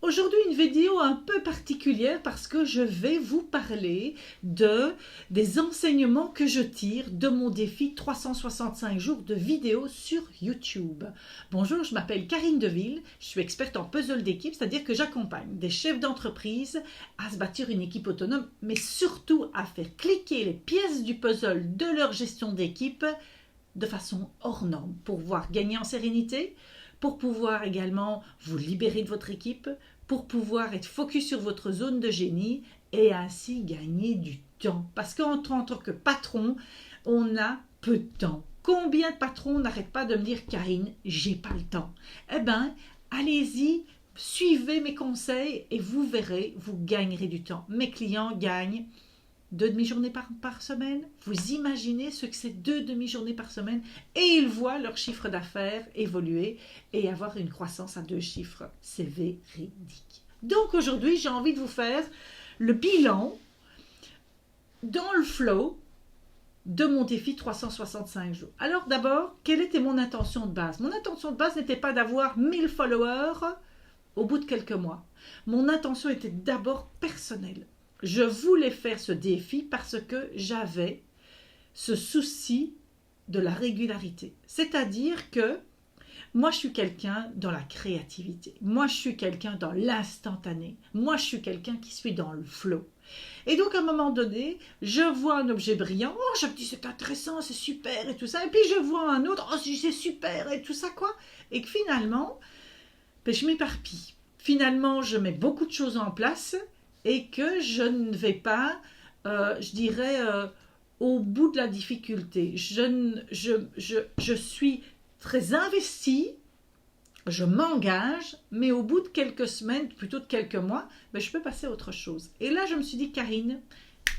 Aujourd'hui, une vidéo un peu particulière parce que je vais vous parler des enseignements que je tire de mon défi 365 jours de vidéos sur YouTube. Bonjour, je m'appelle Karine Deville, je suis experte en puzzle d'équipe, c'est-à-dire que j'accompagne des chefs d'entreprise à se bâtir une équipe autonome, mais surtout à faire cliquer les pièces du puzzle de leur gestion d'équipe de façon hors norme pour pouvoir gagner en sérénité, pour pouvoir également vous libérer de votre équipe, pour pouvoir être focus sur votre zone de génie et ainsi gagner du temps. Parce qu'en tant que patron, on a peu de temps. Combien de patrons n'arrêtent pas de me dire « Karine, j'ai pas le temps ». Eh bien, allez-y, suivez mes conseils et vous verrez, vous gagnerez du temps. Mes clients gagnent 2 demi-journées par semaine. Vous imaginez ce que c'est 2 demi-journées par semaine et ils voient leur chiffre d'affaires évoluer et avoir une croissance à 2 chiffres. C'est véridique. Donc aujourd'hui, j'ai envie de vous faire le bilan dans le flow de mon défi 365 jours. Alors d'abord, quelle était mon intention de base? Mon intention de base n'était pas d'avoir 1000 followers au bout de quelques mois. Mon intention était d'abord personnelle. Je voulais faire ce défi parce que j'avais ce souci de la régularité. C'est-à-dire que moi, je suis quelqu'un dans la créativité. Moi, je suis quelqu'un dans l'instantané. Moi, je suis quelqu'un qui suis dans le flow. Et donc, à un moment donné, je vois un objet brillant. Oh, je me dis, c'est intéressant, c'est super et tout ça. Et puis, je vois un autre. Oh, c'est super et tout ça, quoi. Et que finalement, ben, je m'éparpille. Finalement, je mets beaucoup de choses en place et que je ne vais pas, je dirais, au bout de la difficulté. Je suis très investie, je m'engage, mais au bout de quelques semaines, plutôt de quelques mois, ben, je peux passer à autre chose. Et là, je me suis dit, Karine,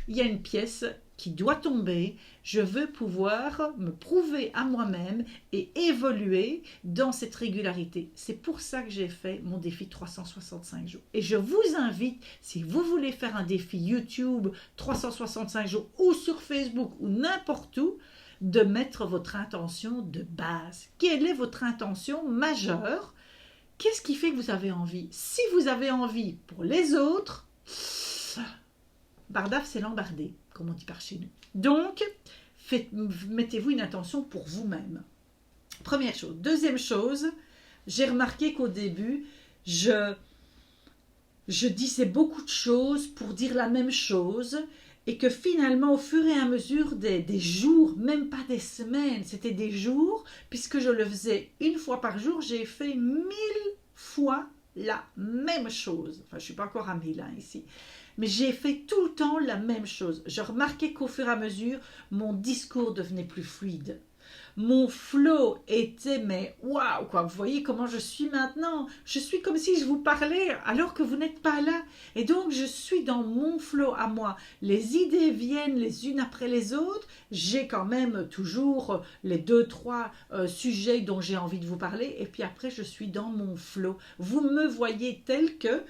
il y a une pièce qui doit tomber, je veux pouvoir me prouver à moi-même et évoluer dans cette régularité. C'est pour ça que j'ai fait mon défi 365 jours. Et je vous invite, si vous voulez faire un défi YouTube 365 jours ou sur Facebook ou n'importe où, de mettre votre intention de base. Quelle est votre intention majeure? Qu'est-ce qui fait que vous avez envie? Si vous avez envie pour les autres, Bardaf, c'est l'embardé, comme on dit par chez nous. Donc, mettez-vous une intention pour vous-même. Première chose. Deuxième chose, j'ai remarqué qu'au début, je disais beaucoup de choses pour dire la même chose et que finalement, au fur et à mesure des jours, même pas des semaines, c'était des jours, puisque je le faisais une fois par jour, j'ai fait 1000 fois la même chose. Enfin, je ne suis pas encore à 1000 ici. Mais j'ai fait tout le temps la même chose. Je remarquais qu'au fur et à mesure, mon discours devenait plus fluide. Mon flow était, mais waouh, quoi. Vous voyez comment je suis maintenant? Je suis comme si je vous parlais alors que vous n'êtes pas là. Et donc, je suis dans mon flow à moi. Les idées viennent les unes après les autres. J'ai quand même toujours les 2-3 sujets dont j'ai envie de vous parler. Et puis après, je suis dans mon flow. Vous me voyez tel que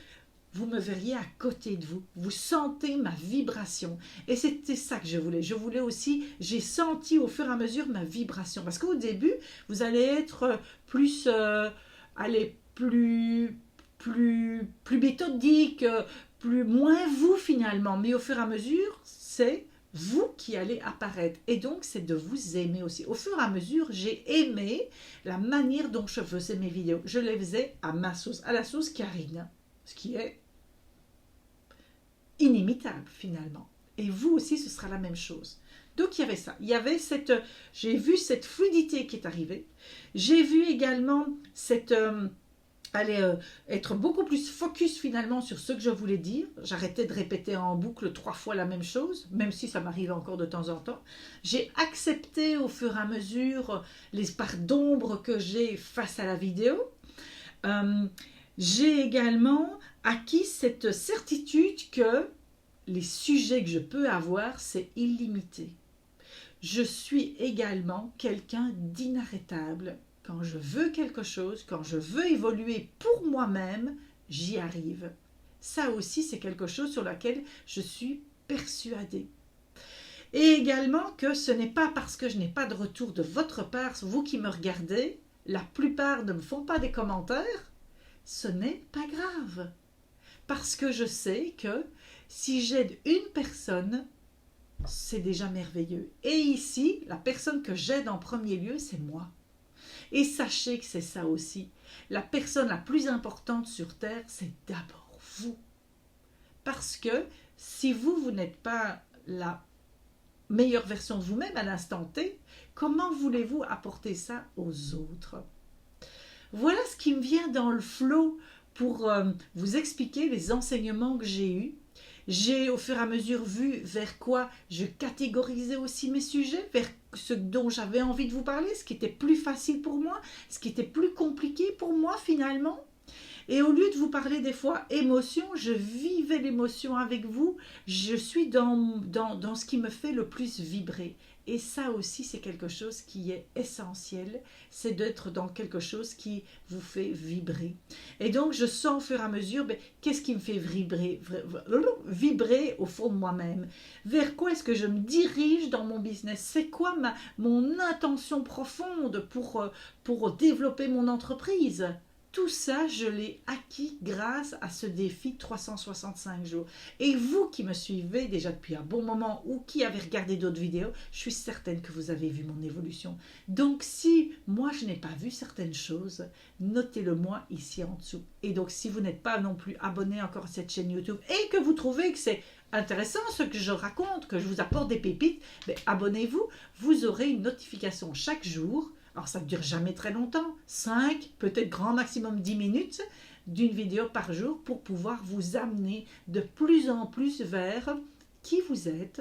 vous me verriez à côté de vous. Vous sentez ma vibration. Et c'était ça que je voulais. Je voulais aussi, j'ai senti au fur et à mesure ma vibration. Parce qu'au début, vous allez être plus, plus méthodique, moins vous finalement. Mais au fur et à mesure, c'est vous qui allez apparaître. Et donc, c'est de vous aimer aussi. Au fur et à mesure, j'ai aimé la manière dont je faisais mes vidéos. Je les faisais à ma sauce, à la sauce Karine. Ce qui est inimitable finalement. Et vous aussi, ce sera la même chose. Donc il y avait ça. Il y avait j'ai vu cette fluidité qui est arrivée. J'ai vu également être beaucoup plus focus finalement sur ce que je voulais dire. J'arrêtais de répéter en boucle 3 fois la même chose, même si ça m'arrive encore de temps en temps. J'ai accepté au fur et à mesure les parts d'ombre que j'ai face à la vidéo. J'ai également acquis cette certitude que les sujets que je peux avoir, c'est illimité. Je suis également quelqu'un d'inarrêtable. Quand je veux quelque chose, quand je veux évoluer pour moi-même, j'y arrive. Ça aussi, c'est quelque chose sur lequel je suis persuadée. Et également que ce n'est pas parce que je n'ai pas de retour de votre part, vous qui me regardez, la plupart ne me font pas des commentaires, ce n'est pas grave. Parce que je sais que si j'aide une personne, c'est déjà merveilleux. Et ici, la personne que j'aide en premier lieu, c'est moi. Et sachez que c'est ça aussi. La personne la plus importante sur Terre, c'est d'abord vous. Parce que si vous n'êtes pas la meilleure version de vous-même à l'instant T, comment voulez-vous apporter ça aux autres? Voilà ce qui me vient dans le flow pour vous expliquer les enseignements que j'ai eus. J'ai au fur et à mesure vu vers quoi je catégorisais aussi mes sujets, vers ce dont j'avais envie de vous parler, ce qui était plus facile pour moi, ce qui était plus compliqué pour moi finalement. Et au lieu de vous parler des fois émotion, je vivais l'émotion avec vous. Je suis dans ce qui me fait le plus vibrer. Et ça aussi, c'est quelque chose qui est essentiel. C'est d'être dans quelque chose qui vous fait vibrer. Et donc, je sens au fur et à mesure, qu'est-ce qui me fait vibrer au fond de moi-même? Vers quoi est-ce que je me dirige dans mon business? C'est quoi mon intention profonde pour développer mon entreprise? Tout ça, je l'ai acquis grâce à ce défi 365 jours. Et vous qui me suivez déjà depuis un bon moment ou qui avez regardé d'autres vidéos, je suis certaine que vous avez vu mon évolution. Donc si moi je n'ai pas vu certaines choses, notez-le moi ici en dessous. Et donc si vous n'êtes pas non plus abonné encore à cette chaîne YouTube et que vous trouvez que c'est intéressant ce que je raconte, que je vous apporte des pépites, abonnez-vous, vous aurez une notification chaque jour. Alors ça ne dure jamais très longtemps, 5, peut-être grand maximum 10 minutes d'une vidéo par jour pour pouvoir vous amener de plus en plus vers qui vous êtes,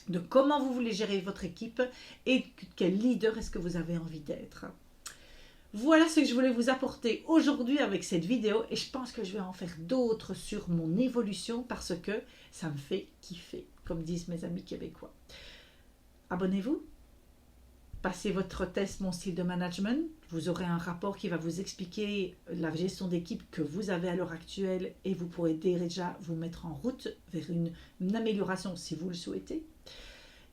de comment vous voulez gérer votre équipe et quel leader est-ce que vous avez envie d'être. Voilà ce que je voulais vous apporter aujourd'hui avec cette vidéo et je pense que je vais en faire d'autres sur mon évolution parce que ça me fait kiffer, comme disent mes amis québécois. Abonnez-vous. Passez votre test Mon style de management, vous aurez un rapport qui va vous expliquer la gestion d'équipe que vous avez à l'heure actuelle et vous pourrez déjà vous mettre en route vers une amélioration si vous le souhaitez.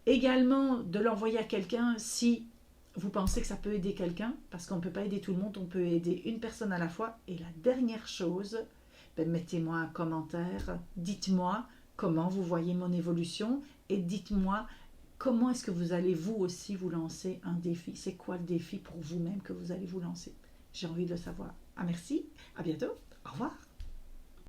Également de l'envoyer à quelqu'un si vous pensez que ça peut aider quelqu'un, parce qu'on ne peut pas aider tout le monde, on peut aider une personne à la fois. Et la dernière chose, mettez-moi un commentaire, dites-moi comment vous voyez mon évolution et dites-moi comment est-ce que vous allez vous aussi vous lancer un défi? C'est quoi le défi pour vous-même que vous allez vous lancer? J'ai envie de le savoir. Ah merci, à bientôt, au revoir.